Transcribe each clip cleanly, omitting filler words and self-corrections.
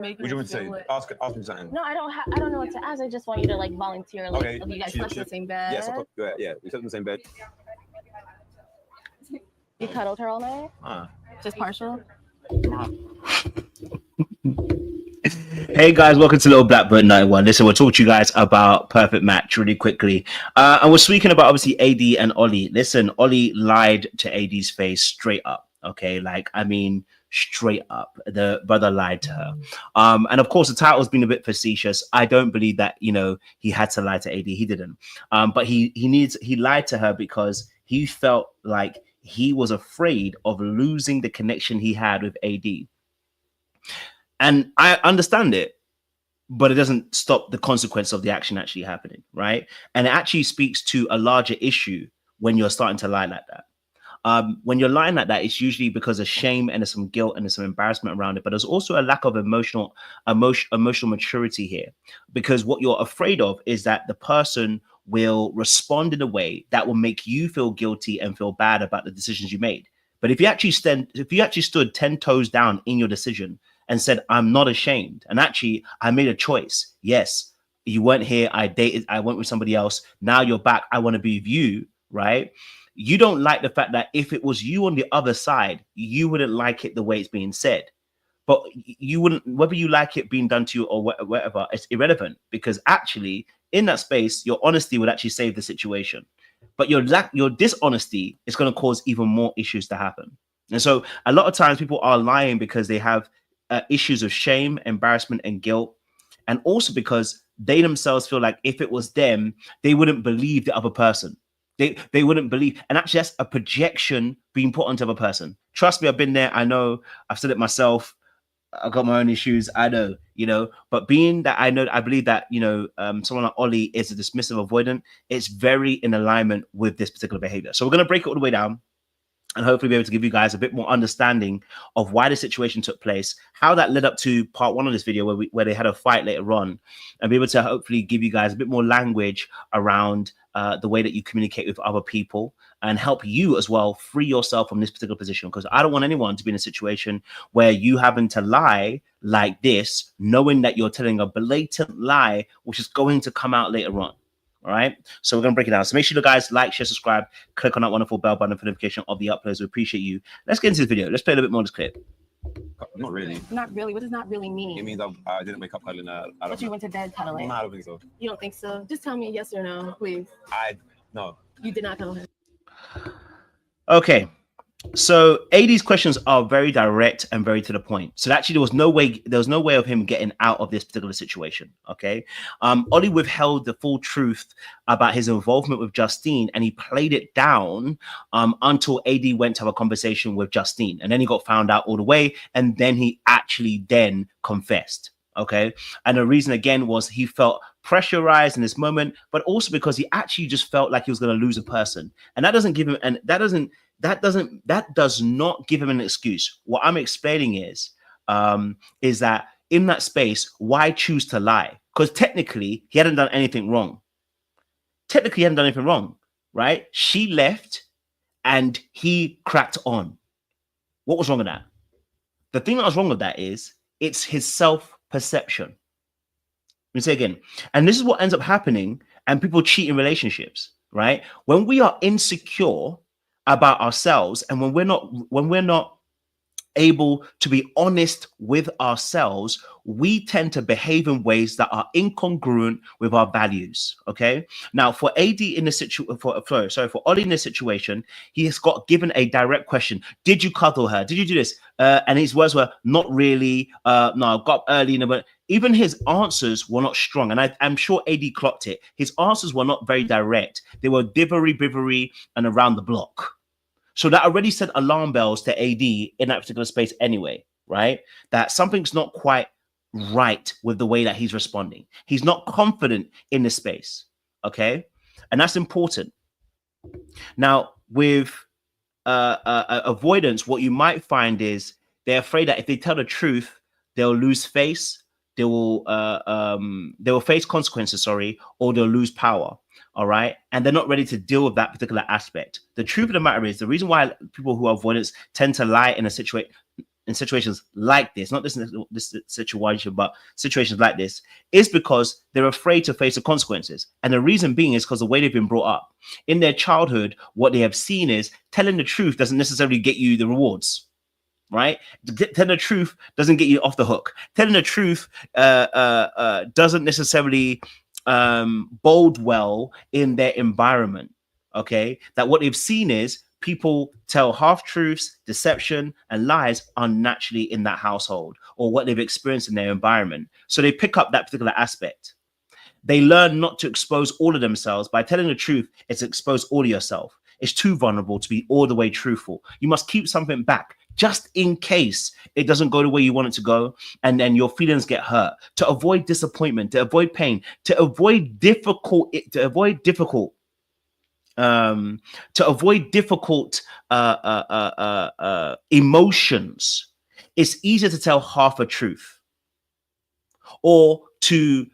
What do you want to say? Ask me something. No, I don't know what to ask. I just want you to like volunteer. Like, okay. You guys slept in the same bed. Yes, yeah, we slept in the same bed. You cuddled her all night? Just partial? Hey guys, welcome to Little Blackbird 91. Listen, we'll talk to you guys about Perfect Match really quickly. And we're speaking about obviously AD and Ollie. Listen, Ollie lied to AD's face straight up. Okay, like I mean straight up. The brother lied to her. And of course the title's been a bit facetious. I don't believe that, you know, he had to lie to AD. He didn't. But he lied to her because he felt like he was afraid of losing the connection he had with AD. And I understand it, but it doesn't stop the consequence of the action actually happening, right? And it actually speaks to a larger issue when you're starting to lie like that. When you're lying like that, it's usually because of shame and there's some guilt and there's some embarrassment around it. But there's also a lack of emotional maturity here, because what you're afraid of is that the person will respond in a way that will make you feel guilty and feel bad about the decisions you made. But if you actually stood 10 toes down in your decision and said, I'm not ashamed, and actually I made a choice. Yes, you weren't here. I went with somebody else. Now you're back. I want to be with you, right? You don't like the fact that if it was you on the other side, you wouldn't like it the way it's being said. But you wouldn't, whether you like it being done to you or whatever, it's irrelevant, because actually in that space, your honesty would actually save the situation. But your dishonesty is going to cause even more issues to happen. And so a lot of times people are lying because they have issues of shame, embarrassment, and guilt. And also because they themselves feel like if it was them, they wouldn't believe the other person. They wouldn't believe. And actually, that's a projection being put onto the other person. Trust me, I've been there. I know. I've said it myself. I've got my own issues. I know, you know, but being that I believe that, you know, someone like Ollie is a dismissive avoidant, it's very in alignment with this particular behavior. So we're going to break it all the way down and hopefully be able to give you guys a bit more understanding of why the situation took place, how that led up to part one of this video where they had a fight later on, and be able to hopefully give you guys a bit more language around the way that you communicate with other people and help you as well free yourself from this particular position. Because I don't want anyone to be in a situation where you having to lie like this, knowing that you're telling a blatant lie, which is going to come out later on. All right, so we're gonna break it down. So make sure you guys like, share, subscribe, click on that wonderful bell button for notification of the uploads. We appreciate you. Let's get into the video. Let's play a little bit more of this clip. Not really. Not really. What does not really mean? It means I didn't wake up cuddling. But you went to bed cuddling. No, I don't think so. You don't think so? Just tell me a yes or no, please. No. You did not cuddle him. Okay. So AD's questions are very direct and very to the point. So actually there was no way of him getting out of this particular situation. Okay. Ollie withheld the full truth about his involvement with Justine, and he played it down until AD went to have a conversation with Justine, and then he got found out all the way, and then he actually then confessed. Okay. And the reason again was he felt pressurized in this moment, but also because he actually just felt like he was going to lose a person, and that doesn't give him, and that does not give him an excuse. What I'm explaining is that in that space, why choose to lie? Because technically he hadn't done anything wrong. Right? She left and he cracked on. What was wrong with that? The thing that was wrong with that is it's his self-perception. Let me say again. And this is what ends up happening, and people cheat in relationships, right? When we are insecure about ourselves, and when we're not able to be honest with ourselves, we tend to behave in ways that are incongruent with our values. Okay. Now, for AD in the situation, for Ollie in this situation, he has got given a direct question: did you cuddle her? Did you do this? And his words were, "Not really. No, I got up early." But even his answers were not strong, and I'm sure AD clocked it. His answers were not very direct. They were bivery and around the block. So that already set alarm bells to AD in that particular space anyway, right? That something's not quite right with the way that he's responding. He's not confident in the space, okay? And that's important. Now, with avoidance, what you might find is they're afraid that if they tell the truth, they'll lose face, they will face consequences, or they'll lose power. All right. And they're not ready to deal with that particular aspect. The truth of the matter is the reason why people who are avoidants tend to lie in in situations like this, not this situation, but situations like this, is because they're afraid to face the consequences. And the reason being is because the way they've been brought up. In their childhood, what they have seen is telling the truth doesn't necessarily get you the rewards, right? Telling the truth doesn't get you off the hook. Telling the truth doesn't necessarily bode well in their environment, okay? That what they've seen is people tell half-truths, deception, and lies unnaturally in that household or what they've experienced in their environment. So they pick up that particular aspect. They learn not to expose all of themselves. By telling the truth, it's expose all of yourself. It's too vulnerable to be all the way truthful. You must keep something back just in case it doesn't go the way you want it to go, and then your feelings get hurt. To avoid disappointment, to avoid pain, to avoid difficult emotions. It's easier to tell half a truth, or to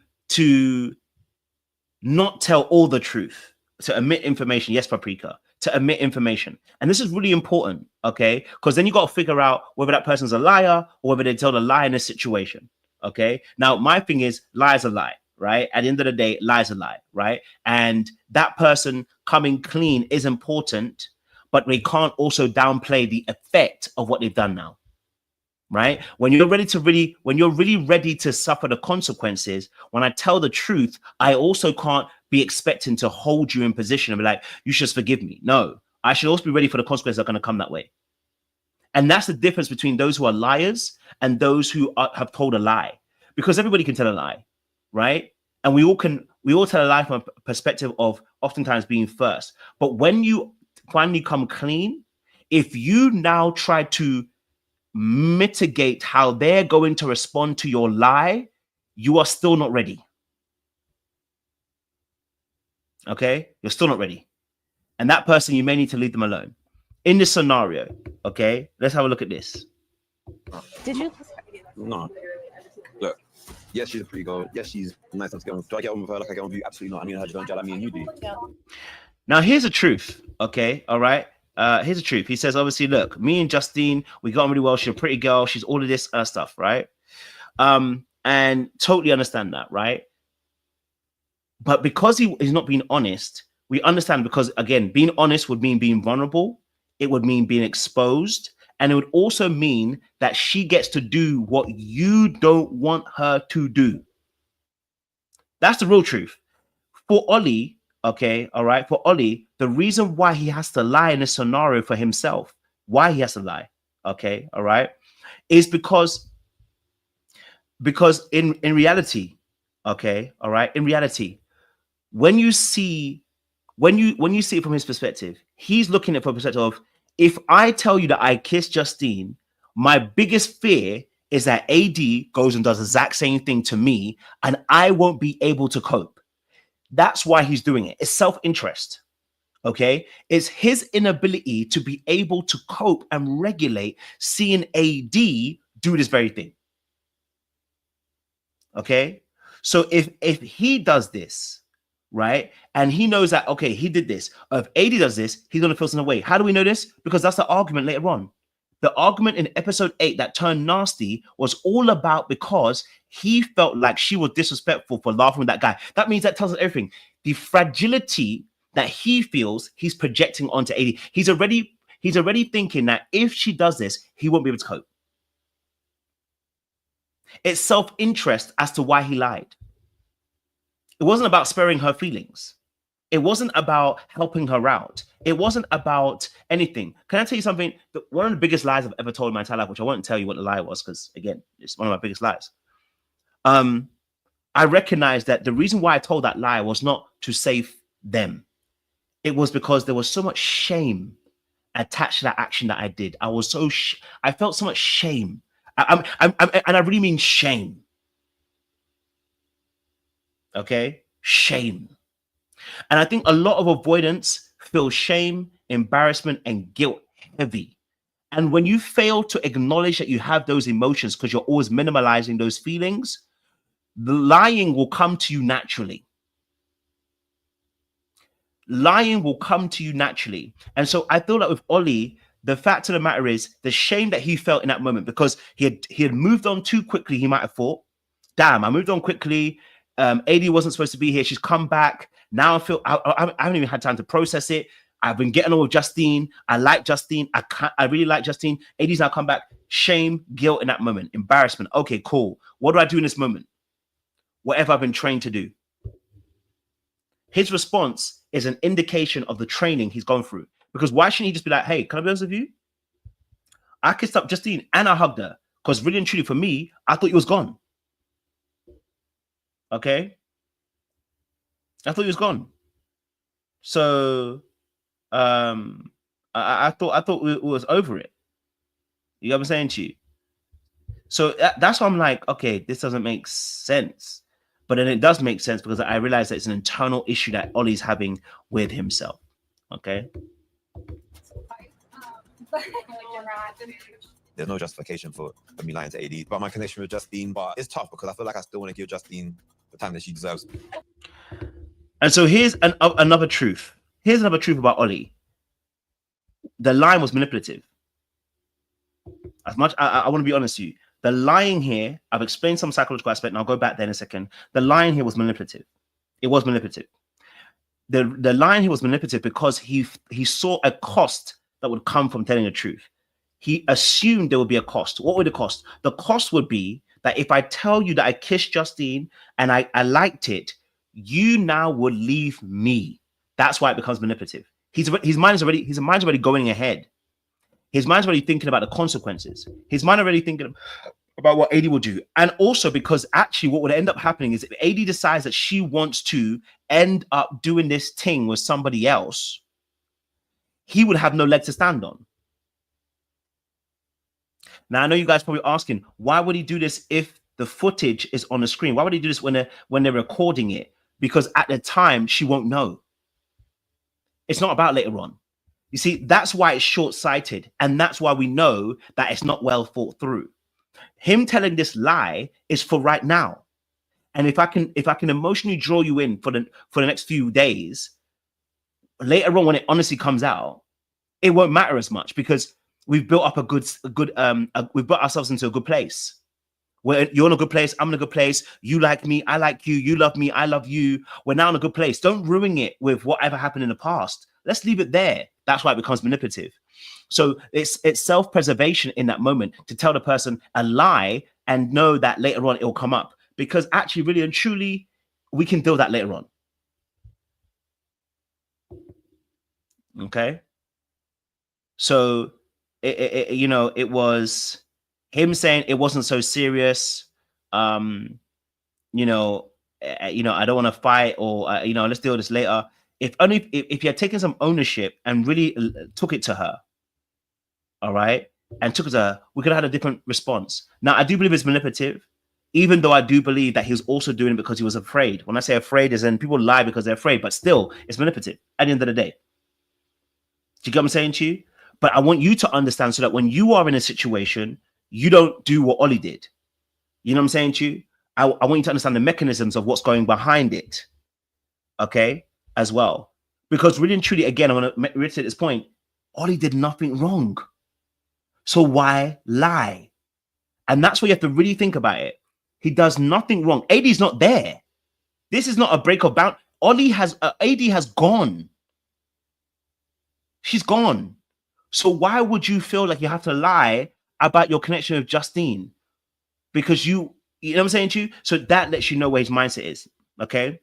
not tell all the truth, to omit information. Yes, Paprika, to omit information. And this is really important, okay? Because then you got to figure out whether that person's a liar or whether they tell the lie in a situation, okay? Now, my thing is, lie is a lie, right? At the end of the day, lie is a lie, right? And that person coming clean is important, but we can't also downplay the effect of what they've done now, right? When you're really ready to suffer the consequences, when I tell the truth, I also can't be expecting to hold you in position and be like, you should forgive me. No, I should also be ready for the consequences that are going to come that way. And that's the difference between those who are liars and those who have told a lie, because everybody can tell a lie, right? And we all tell a lie from a perspective of oftentimes being first. But when you finally come clean, if you now try to mitigate how they're going to respond to your lie, you are still not ready. Okay, you're still not ready. And that person, you may need to leave them alone. In this scenario, okay, let's have a look at this. Did you? No. Look, yes, she's a pretty girl. Yes, she's nice to get on. Do I get on with her like I get on with you? Absolutely not. I mean, her, don't gel like me and you do. Yeah. Now, here's the truth, okay? All right. Here's the truth. He says, obviously, look, me and Justine, we got on really well. She's a pretty girl. She's all of this stuff, right? And totally understand that, right? But because he's not being honest, we understand, because, again, being honest would mean being vulnerable. It would mean being exposed. And it would also mean that she gets to do what you don't want her to do. That's the real truth. For Ollie, okay, all right, for Ollie, the reason why he has to lie in this scenario for himself, why he has to lie, okay, all right, is because in reality, okay, all right, in reality, when you see it from his perspective, he's looking at it from a perspective of, if I tell you that I kissed Justine, my biggest fear is that AD goes and does the exact same thing to me, and I won't be able to cope. That's why he's doing it. It's self-interest, okay? It's his inability to be able to cope and regulate seeing AD do this very thing, okay? So if he does this, right, and he knows that, okay, he did this, if AD does this, he's going to feel some way. How do we know this? Because that's the argument later on. The argument in episode 8 that turned nasty was all about because he felt like she was disrespectful for laughing with that guy. That means that tells us everything. The fragility that he feels, he's projecting onto AD. He's already thinking that if she does this, he won't be able to cope. It's self-interest as to why he lied. It wasn't about sparing her feelings. It wasn't about helping her out. It wasn't about anything. Can I tell you something? One of the biggest lies I've ever told in my entire life, which I won't tell you what the lie was, because, again, it's one of my biggest lies. I recognized that the reason why I told that lie was not to save them. It was because there was so much shame attached to that action that I did. I felt so much shame. And I really mean shame. Okay? Shame. And I think a lot of avoidance feels shame, embarrassment, and guilt heavy. And when you fail to acknowledge that you have those emotions because you're always minimalizing those feelings, the lying will come to you naturally. Lying will come to you naturally. And so I feel like with Ollie, the fact of the matter is the shame that he felt in that moment, because he had moved on too quickly. He might have thought, damn, I moved on quickly. AD wasn't supposed to be here. She's come back. Now I feel I haven't even had time to process it. I've been getting on with Justine. I like Justine. I really like Justine. AD's now come back. Shame, guilt in that moment, embarrassment. Okay, cool. What do I do in this moment? Whatever I've been trained to do. His response is an indication of the training he's gone through. Because why shouldn't he just be like, hey, can I be honest with you? I kissed up Justine and I hugged her. Because really and truly for me, I thought you was gone. Okay? I thought he was gone. So I thought we was over it. You know what I'm saying to you? So that's why I'm like, okay, this doesn't make sense. But then it does make sense because I realize that it's an internal issue that Ollie's having with himself. Okay. There's no justification for me lying to AD, but my connection with Justine, but it's tough because I feel like I still want to give Justine the time that she deserves. And so here's another truth. Here's another truth about Ollie. The line was manipulative. As much, I want to be honest with you. The lying here, I've explained some psychological aspect, and I'll go back there in a second. The lying here was manipulative. It was manipulative. The lying here was manipulative because he saw a cost that would come from telling the truth. He assumed there would be a cost. What would the cost? The cost would be that if I tell you that I kissed Justine and I liked it, you now would leave me. That's why it becomes manipulative. His mind's already going ahead. His mind's already thinking about the consequences. His mind already thinking about what AD will do. And also because actually what would end up happening is if AD decides that she wants to end up doing this thing with somebody else, he would have no leg to stand on. Now, I know you guys probably asking, why would he do this if the footage is on the screen? Why would he do this when they're recording it? Because at the time, she won't know. It's not about later on. You see, that's why it's short-sighted. And that's why we know that it's not well thought through. Him telling this lie is for right now. And if I can emotionally draw you in for the next few days, later on when it honestly comes out, it won't matter as much because we've built up we've brought ourselves into a good place. Where you're in a good place, I'm in a good place. You like me, I like you. You love me, I love you. We're now in a good place. Don't ruin it with whatever happened in the past. Let's leave it there. That's why it becomes manipulative. So it's self-preservation in that moment to tell the person a lie and know that later on it will come up. Because actually, really and truly, we can deal with that later on. Okay? So, it was him saying it wasn't so serious. I don't want to fight or, let's deal with this later. If you had taken some ownership and really took it to her, all right, and took it to her, we could have had a different response. Now, I do believe it's manipulative, even though I do believe that he was also doing it because he was afraid. When I say afraid, is then people lie because they're afraid, but still, it's manipulative at the end of the day. Do you get what I'm saying to you? But I want you to understand so that when you are in a situation, you don't do what Ollie did. You know what I'm saying to you? I want you to understand the mechanisms of what's going behind it. Okay? As well. Because really and truly, again, I want to reiterate this point, Ollie did nothing wrong. So why lie? And that's where you have to really think about it. He does nothing wrong. AD's not there. This is not a break of bound. AD has gone. She's gone. So why would you feel like you have to lie about your connection with Justine? Because you know what I'm saying to you? So that lets you know where his mindset is. Okay.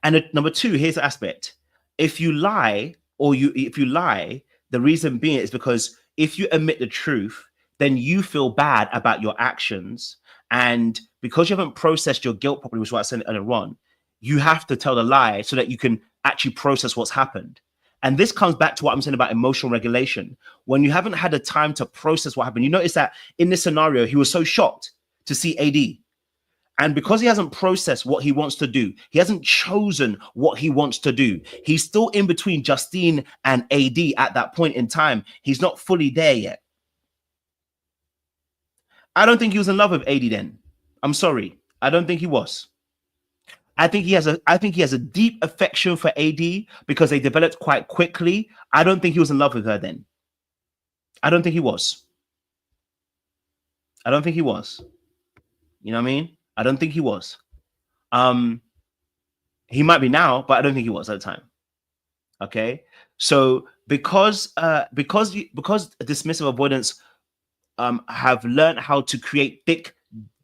And number two, here's the aspect. If you lie, the reason being is because if you admit the truth, then you feel bad about your actions. And because you haven't processed your guilt properly, which is what I said earlier on, you have to tell the lie so that you can actually process what's happened. And this comes back to what I'm saying about emotional regulation. When you haven't had the time to process what happened, you notice that in this scenario, he was so shocked to see AD. And because he hasn't processed what he wants to do, he hasn't chosen what he wants to do. He's still in between Justine and AD at that point in time. He's not fully there yet. I don't think he was in love with AD then. I'm sorry. I don't think he was. I think he has a deep affection for AD because they developed quite quickly. I don't think he was in love with her then. I don't think he was. I don't think he was. You know what I mean? I don't think he was. He might be now, but I don't think he was at the time. Okay. So because dismissive avoidance have learned how to create thick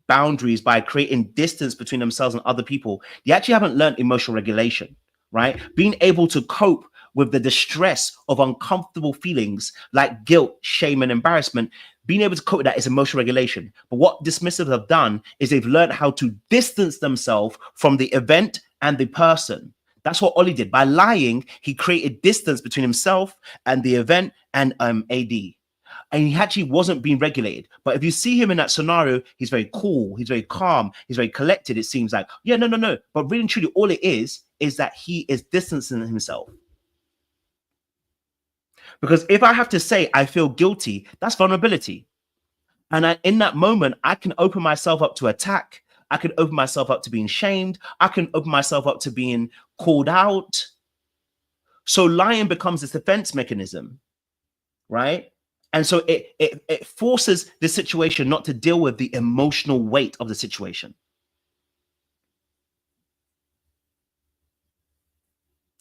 boundaries by creating distance between themselves and other people, they actually haven't learned emotional regulation, right? Being able to cope with the distress of uncomfortable feelings like guilt, shame, and embarrassment, being able to cope with that is emotional regulation. But what dismissives have done is they've learned how to distance themselves from the event and the person. That's what Ollie did. By lying, he created distance between himself and the event and AD. And he actually wasn't being regulated. But if you see him in that scenario, he's very cool, he's very calm, he's very collected. It seems like, yeah, no. But really and truly, all it is that he is distancing himself. Because if I have to say I feel guilty, that's vulnerability. And in that moment, I can open myself up to attack. I can open myself up to being shamed. I can open myself up to being called out. So lying becomes this defense mechanism, right? And so it forces the situation not to deal with the emotional weight of the situation.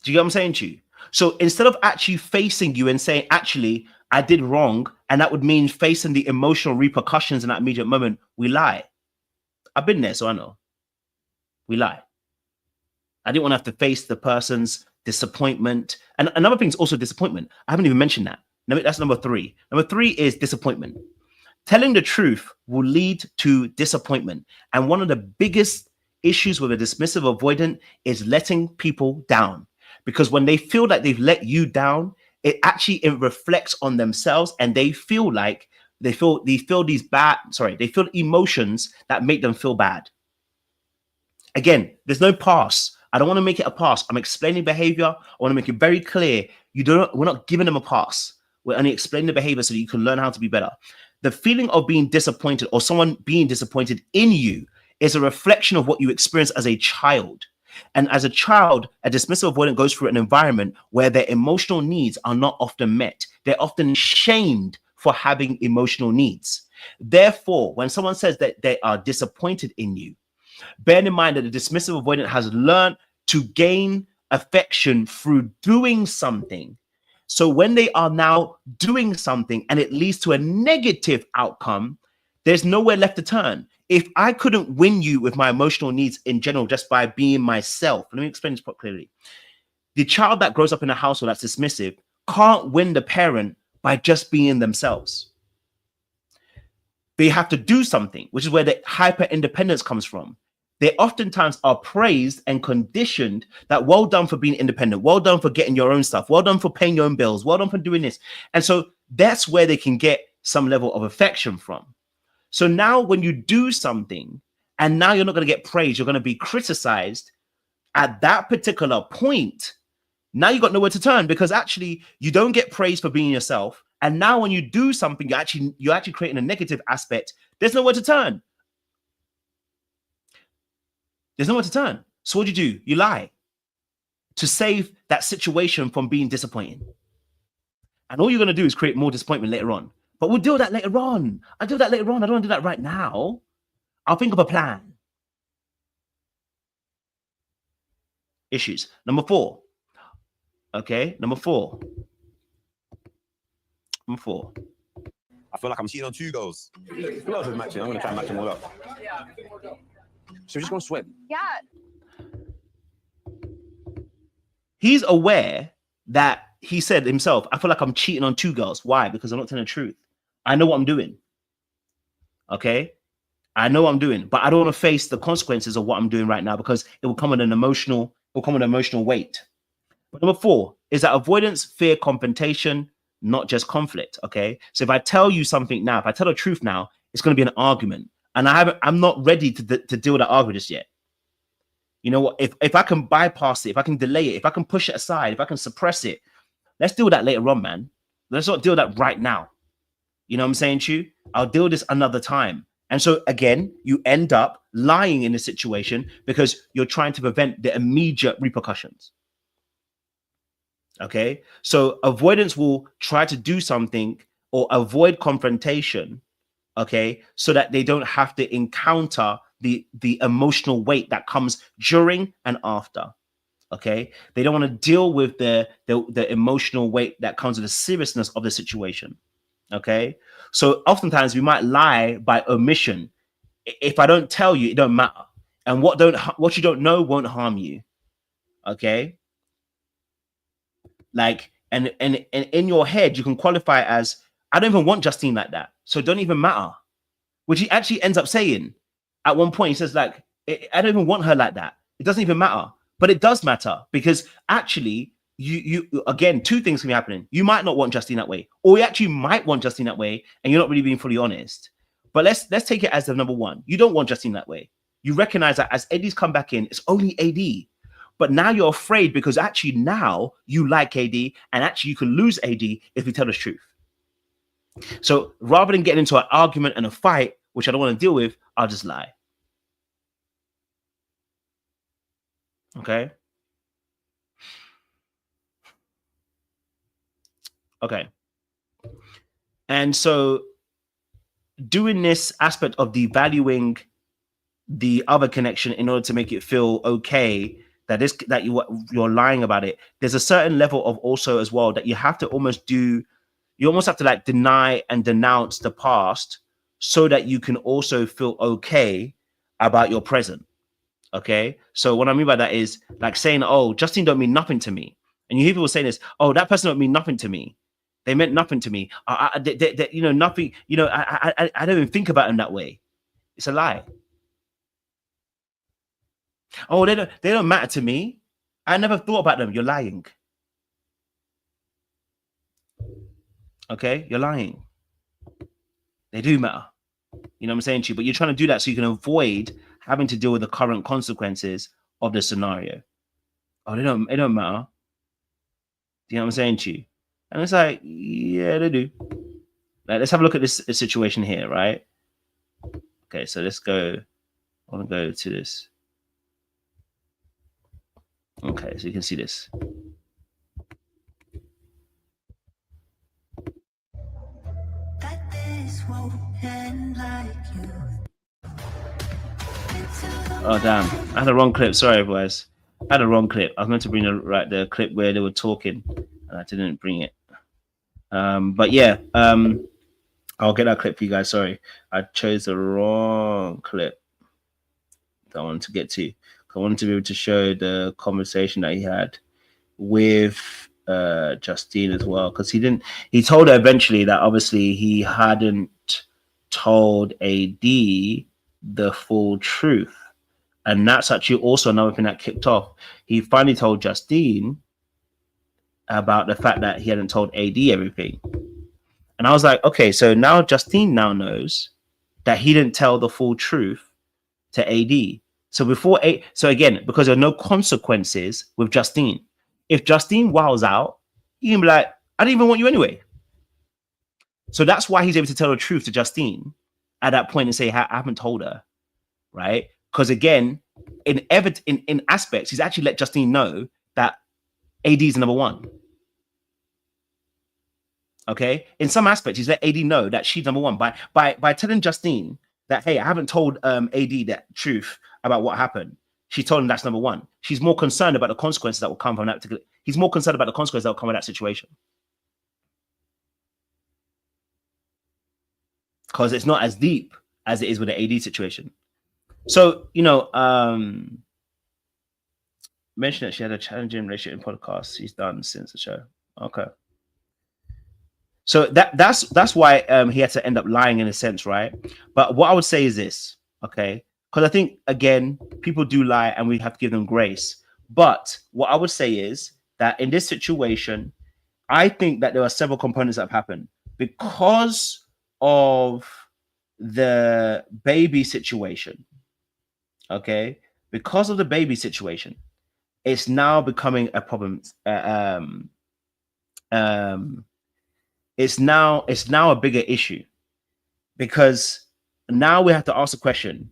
Do you get what I'm saying to you? So instead of actually facing you and saying, actually, I did wrong, and that would mean facing the emotional repercussions in that immediate moment, we lie. I've been there, so I know. We lie. I didn't want to have to face the person's disappointment. And another thing is also disappointment. I haven't even mentioned that. That's number 3. Number 3 is disappointment. Telling the truth will lead to disappointment. And one of the biggest issues with a dismissive avoidant is letting people down. Because when they feel like they've let you down, it reflects on themselves, and they feel these emotions that make them feel bad. Again, there's no pass. I don't want to make it a pass. I'm explaining behavior. I want to make it very clear. We're not giving them a pass. We're only explaining the behavior so that you can learn how to be better. The feeling of being disappointed or someone being disappointed in you is a reflection of what you experienced as a child. And as a child, a dismissive avoidant goes through an environment where their emotional needs are not often met. They're often shamed for having emotional needs. Therefore, when someone says that they are disappointed in you, bear in mind that the dismissive avoidant has learned to gain affection through doing something. So when they are now doing something and it leads to a negative outcome, there's nowhere left to turn. If I couldn't win you with my emotional needs in general just by being myself, let me explain this clearly. The child that grows up in a household that's dismissive can't win the parent by just being themselves. They have to do something, which is where the hyper independence comes from. They oftentimes are praised and conditioned that well done for being independent, well done for getting your own stuff, well done for paying your own bills, well done for doing this. And so that's where they can get some level of affection from. So now when you do something and now you're not going to get praised, you're going to be criticized at that particular point. Now you got nowhere to turn because actually you don't get praised for being yourself. And now when you do something, you're actually creating a negative aspect. There's nowhere to turn. There's nowhere to turn. So what do? You lie to save that situation from being disappointing. And all you're going to do is create more disappointment later on. But we'll deal with that later on. I'll do that later on. I don't want to do that right now. I'll think of a plan. Issues. Number 4. Okay, number 4. Number 4. I feel like I'm cheating on 2 girls. Who else is matching? I'm going to try and match them all up. So we're just going to swim. Yeah. He's aware that he said himself, I feel like I'm cheating on 2 girls. Why? Because I'm not telling the truth. I know what I'm doing. Okay? I know what I'm doing, but I don't want to face the consequences of what I'm doing right now because it will come with an emotional weight. But number 4 is that avoidance, fear, confrontation, not just conflict. Okay? So if I tell you something now, if I tell the truth now, it's going to be an argument. And I'm not ready to deal with that argument just yet. You know what? If I can bypass it, if I can delay it, if I can push it aside, if I can suppress it, let's deal with that later on, man. Let's not deal with that right now. You know what I'm saying to you? I'll deal with this another time. And so again, you end up lying in a situation because you're trying to prevent the immediate repercussions. Okay? So avoidance will try to do something or avoid confrontation, okay, so that they don't have to encounter the emotional weight that comes during and after. Okay, they don't want to deal with the emotional weight that comes with the seriousness of the situation. Okay, so oftentimes we might lie by omission. If I don't tell you, it don't matter, and what you don't know won't harm you. Okay, like and in your head you can qualify as, I don't even want Justine like that, so it don't even matter. Which he actually ends up saying at one point. He says, like, I don't even want her like that. It doesn't even matter. But it does matter, because actually, you again, two things can be happening. You might not want Justine that way, or you actually might want Justine that way, and you're not really being fully honest. But let's take it as the number one. You don't want Justine that way. You recognize that as Eddie's come back in, it's only AD. But now you're afraid because actually now you like AD, and actually you can lose AD if we tell the truth. So rather than getting into an argument and a fight, which I don't want to deal with, I'll just lie. Okay. Okay. And so doing this aspect of devaluing the other connection in order to make it feel okay that you're lying about it, there's a certain level of also as well that you have to almost do. You almost have to like deny and denounce the past so that you can also feel okay about your present. Okay. So what I mean by that is like saying, oh, Justine don't mean nothing to me. And you hear people saying this, oh, that person don't mean nothing to me. They meant nothing to me. You know, nothing, you know, I don't even think about them that way. It's a lie. Oh, they don't matter to me. I never thought about them. You're lying. Okay, you're lying. They do matter. You know what I'm saying to you? But you're trying to do that so you can avoid having to deal with the current consequences of the scenario. Oh, it don't matter. You know what I'm saying to you? And it's like, yeah, they do. Like, let's have a look at this situation here, right? Okay, so let's go. I want to go to this. Okay, so you can see this. Oh damn! I had the wrong clip. Sorry, boys. I had a wrong clip. I was meant to bring the clip where they were talking, and I didn't bring it. But yeah, I'll get that clip for you guys. Sorry, I chose the wrong clip that I wanted to get to. I wanted to be able to show the conversation that he had with Justine as well, because he told her eventually that obviously he hadn't told AD the full truth, and that's actually also another thing that kicked off. He finally told Justine about the fact that he hadn't told AD everything, and I was like, okay, so now Justine now knows that he didn't tell the full truth to AD. So so again, because there are no consequences with Justine. If Justine wows out, you can be like, I didn't even want you anyway. So that's why he's able to tell the truth to Justine at that point and say, I haven't told her, right? Because again, in aspects, he's actually let Justine know that AD is number one. Okay, in some aspects, he's let AD know that she's number one by telling Justine that, hey, I haven't told AD that truth about what happened. She told him that's number one. She's more concerned about the consequences that will come from that particular. He's more concerned about the consequences that will come with that situation, because it's not as deep as it is with the AD situation. So, you know, mentioned that she had a challenging relationship in podcasts she's done since the show. Okay. So that's why he had to end up lying in a sense, right? But what I would say is this, okay? Because I think, again, people do lie and we have to give them grace. But what I would say is that in this situation, I think that there are several components that have happened because of the baby situation. Okay, because of the baby situation, it's now becoming a problem. It's now a bigger issue, because now we have to ask the question: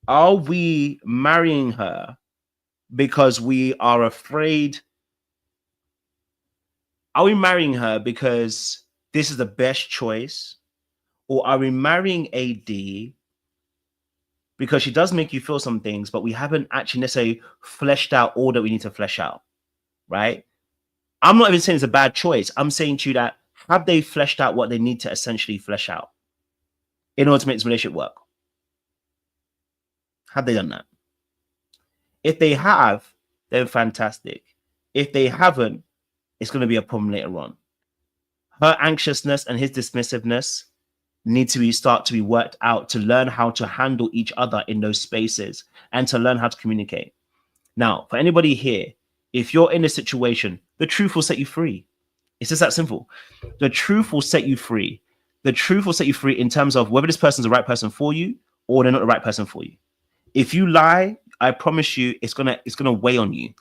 are we marrying her because we are afraid? Are we marrying her because this is the best choice? Or are we marrying AD because she does make you feel some things, but we haven't actually necessarily fleshed out all that we need to flesh out, right? I'm not even saying it's a bad choice. I'm saying to you that, have they fleshed out what they need to essentially flesh out in order to make this relationship work? Have they done that? If they have, then fantastic. If they haven't, it's going to be a problem later on. Her anxiousness and his dismissiveness need to start to be worked out to learn how to handle each other in those spaces and to learn how to communicate. Now, for anybody here, if you're in a situation, the truth will set you free. It's just that simple. The truth will set you free. The truth will set you free in terms of whether this person's the right person for you or they're not the right person for you. If you lie, I promise you, it's gonna weigh on you.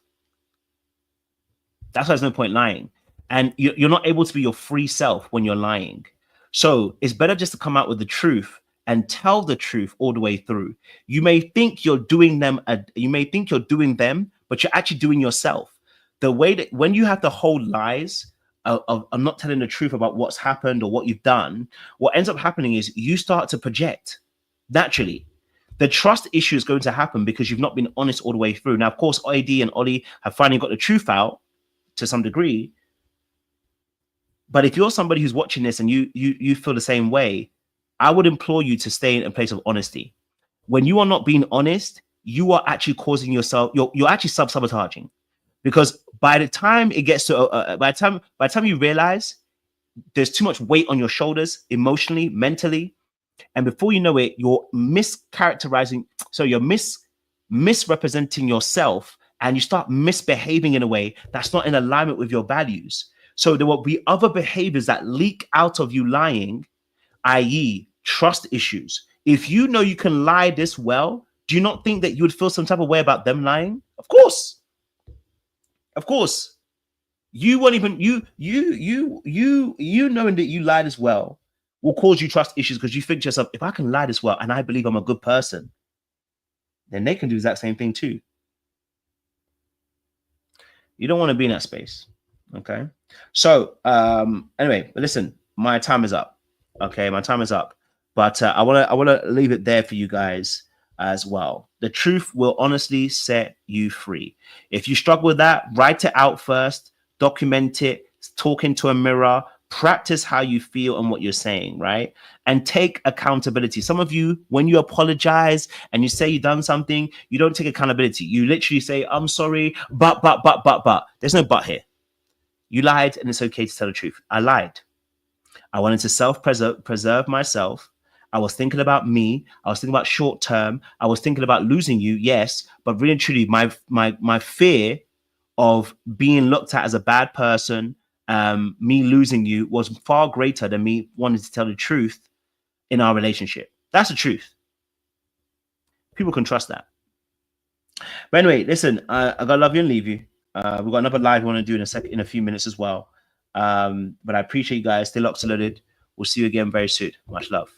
That's why there's no point lying. And you're not able to be your free self when you're lying. So it's better just to come out with the truth and tell the truth all the way through. You may think you're doing them, but you're actually doing yourself. The way that when you have to hold lies of not telling the truth about what's happened or what you've done, what ends up happening is you start to project naturally. The trust issue is going to happen because you've not been honest all the way through. Now, of course, AD and Ollie have finally got the truth out to some degree. But if you're somebody who's watching this and you feel the same way, I would implore you to stay in a place of honesty. When you are not being honest, you are actually causing yourself, you're actually sabotaging. Because by the time it gets to, by the time you realize there's too much weight on your shoulders, emotionally, mentally, and before you know it, you're mischaracterizing, so you're misrepresenting yourself, and you start misbehaving in a way that's not in alignment with your values. So there will be other behaviors that leak out of you lying, i.e. trust issues. If you know you can lie this well, do you not think that you would feel some type of way about them lying? Of course. Of course. You won't even, you knowing that you lied as well will cause you trust issues because you think to yourself, if I can lie this well and I believe I'm a good person, then they can do the exact same thing too. You don't want to be in that space. Okay. So anyway, listen, my time is up. Okay, my time is up. But I wanna leave it there for you guys as well. The truth will honestly set you free. If you struggle with that, write it out first, document it, talk into a mirror, practice how you feel and what you're saying, right? And take accountability. Some of you, when you apologize and you say you've done something, you don't take accountability. You literally say, I'm sorry, but. There's no but here. You lied and it's okay to tell the truth. I lied. I wanted to self-preserve myself. I was thinking about me. I was thinking about short term. I was thinking about losing you, yes. But really and truly, my fear of being looked at as a bad person, me losing you was far greater than me wanting to tell the truth in our relationship. That's the truth. People can trust that. But anyway, listen, I gotta love you and leave you. We've got another live we want to do in a few minutes as well. But I appreciate you guys. Stay locked and loaded. We'll see you again very soon. Much love.